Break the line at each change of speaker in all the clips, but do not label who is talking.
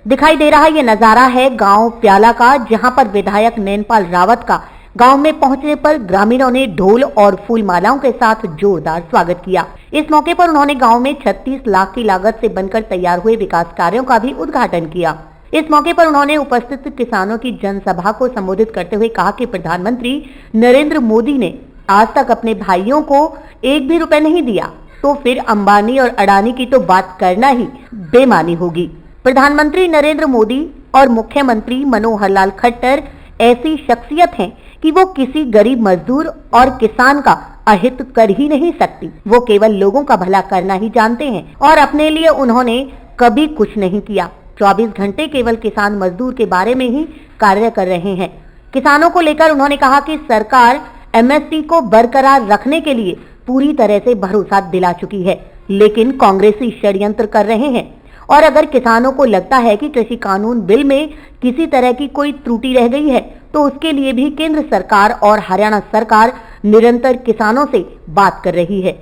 दिखाई दे रहा ये नजारा है गांव प्याला का, जहां पर विधायक नैनपाल रावत का गांव में पहुंचने पर ग्रामीणों ने ढोल और फूल मालाओं के साथ जोरदार स्वागत किया। इस मौके पर उन्होंने गांव में 36 लाख की लागत से बनकर तैयार हुए विकास कार्यों का भी उद्घाटन किया। इस मौके पर उन्होंने उपस्थित किसानों की जनसभा को संबोधित करते हुए कहा कि प्रधानमंत्री नरेंद्र मोदी ने आज तक अपने भाइयों को एक भी रुपए नहीं दिया, तो फिर अंबानी और अडानी की तो बात करना ही बेमानी होगी। प्रधानमंत्री नरेंद्र मोदी और मुख्यमंत्री मनोहर लाल खट्टर ऐसी शख्सियत हैं कि वो किसी गरीब मजदूर और किसान का अहित कर ही नहीं सकती। वो केवल लोगों का भला करना ही जानते हैं और अपने लिए उन्होंने कभी कुछ नहीं किया। 24 घंटे केवल किसान मजदूर के बारे में ही कार्य कर रहे हैं। किसानों को लेकर उन्होंने कहा कि सरकार एमएसपी को बरकरार रखने के लिए पूरी तरह से भरोसा दिला चुकी है, लेकिन कांग्रेसी षड्यंत्र कर रहे हैं। और अगर किसानों को लगता है कि कृषि कानून बिल में किसी तरह की कोई त्रुटि रह गई है, तो उसके लिए भी केंद्र सरकार और हरियाणा सरकार निरंतर किसानों से बात कर रही है।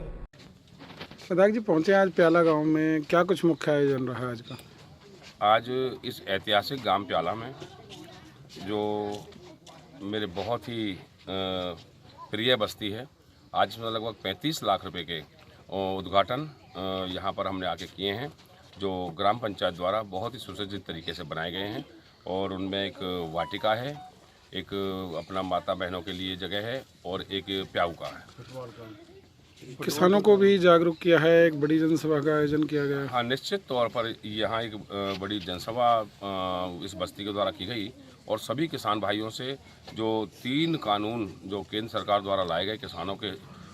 विधायक जी पहुंचे आज प्याला गांव में, क्या कुछ मुख्य आयोजन रहा आज का?
आज इस ऐतिहासिक गांव प्याला में जो मेरे बहुत ही प्रिय बस्ती है, आज इसमें लगभग 35 लाख रुपए के उद्घाटन यहाँ पर हमने आके किए हैं, जो ग्राम पंचायत द्वारा बहुत ही सुसज्जित तरीके से बनाए गए हैं। और उनमें एक वाटिका है, एक अपना माता बहनों के लिए जगह है और एक प्याऊ का है।
किसानों को भी जागरूक किया है, एक बड़ी जनसभा का आयोजन किया गया।
हाँ, निश्चित तौर पर यहाँ एक बड़ी जनसभा इस बस्ती के द्वारा की गई और सभी किसान भाइयों से जो 3 कानून जो केंद्र सरकार द्वारा लाए गए किसानों के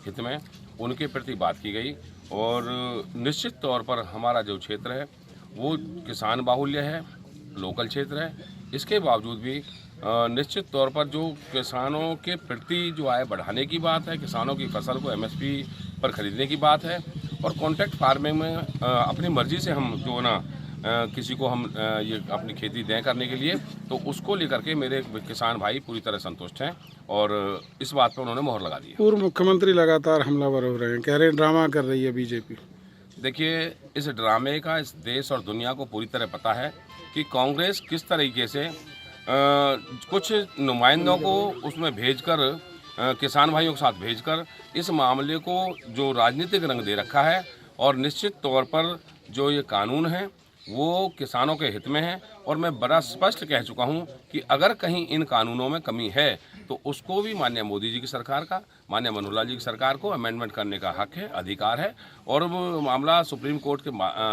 हित में, उनके प्रति बात की गई। और निश्चित तौर पर हमारा जो क्षेत्र है वो किसान बाहुल्य है, लोकल क्षेत्र है। इसके बावजूद भी निश्चित तौर पर जो किसानों के प्रति जो आय बढ़ाने की बात है, किसानों की फसल को एमएसपी पर खरीदने की बात है और कॉन्ट्रैक्ट फार्मिंग में अपनी मर्जी से हम जो ना किसी को हम ये अपनी खेती दें करने के लिए, तो उसको लेकर के मेरे किसान भाई पूरी तरह संतुष्ट हैं और इस बात पर उन्होंने मोहर लगा दी है।
पूर्व मुख्यमंत्री लगातार हमलावर हो रहे हैं, कह रहे हैं ड्रामा कर रही है बीजेपी।
देखिए, इस ड्रामे का इस देश और दुनिया को पूरी तरह पता है कि कांग्रेस किस तरीके से कुछ नुमाइंदों को उसमें भेजकर किसान भाइयों के साथ भेजकर इस मामले को जो राजनीतिक रंग दे रखा है। और निश्चित तौर पर जो ये कानून है वो किसानों के हित में है और मैं बड़ा स्पष्ट कह चुका हूं कि अगर कहीं इन कानूनों में कमी है तो उसको भी माननीय मोदी जी की सरकार का, माननीय मनोहर लाल जी की सरकार को अमेंडमेंट करने का हक है, अधिकार है। और वो मामला सुप्रीम कोर्ट के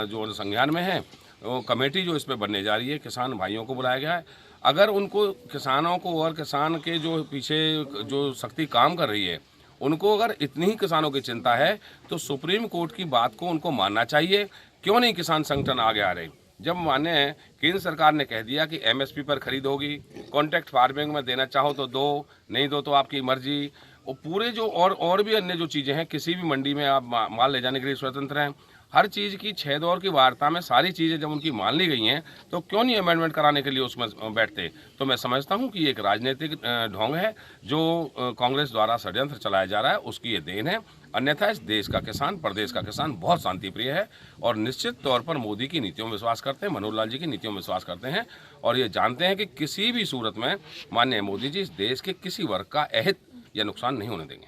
जो संज्ञान में है, वो कमेटी जो इस पर बनने जा रही है, किसान भाइयों को बुलाया गया है। अगर उनको किसानों को और किसान के जो पीछे जो शक्ति काम कर रही है, उनको अगर इतनी ही किसानों की चिंता है तो सुप्रीम कोर्ट की बात को उनको मानना चाहिए। क्यों नहीं किसान संगठन आगे आ रहे? जब माने केंद्र सरकार ने कह दिया कि एमएसपी पर खरीद होगी, कॉन्ट्रैक्ट फार्मिंग में देना चाहो तो दो, नहीं दो तो आपकी मर्जी। और पूरे जो और भी अन्य जो चीज़ें हैं, किसी भी मंडी में आप माल ले जाने के लिए स्वतंत्र हैं। हर चीज़ की 6 दौर की वार्ता में सारी चीज़ें जब उनकी मान ली गई हैं तो क्यों नहीं अमेंडमेंट कराने के लिए उसमें बैठते? तो मैं समझता हूं कि ये एक राजनीतिक ढोंग है जो कांग्रेस द्वारा षड्यंत्र चलाया जा रहा है, उसकी ये देन है। अन्यथा इस देश का किसान, प्रदेश का किसान बहुत शांति प्रिय है और निश्चित तौर पर मोदी की नीतियों में विश्वास करते हैं, मनोहर लाल जी की नीतियों में विश्वास करते हैं और ये जानते हैं कि किसी भी सूरत में माननीय मोदी जी इस देश के किसी वर्ग का अहित या नुकसान नहीं होने देंगे।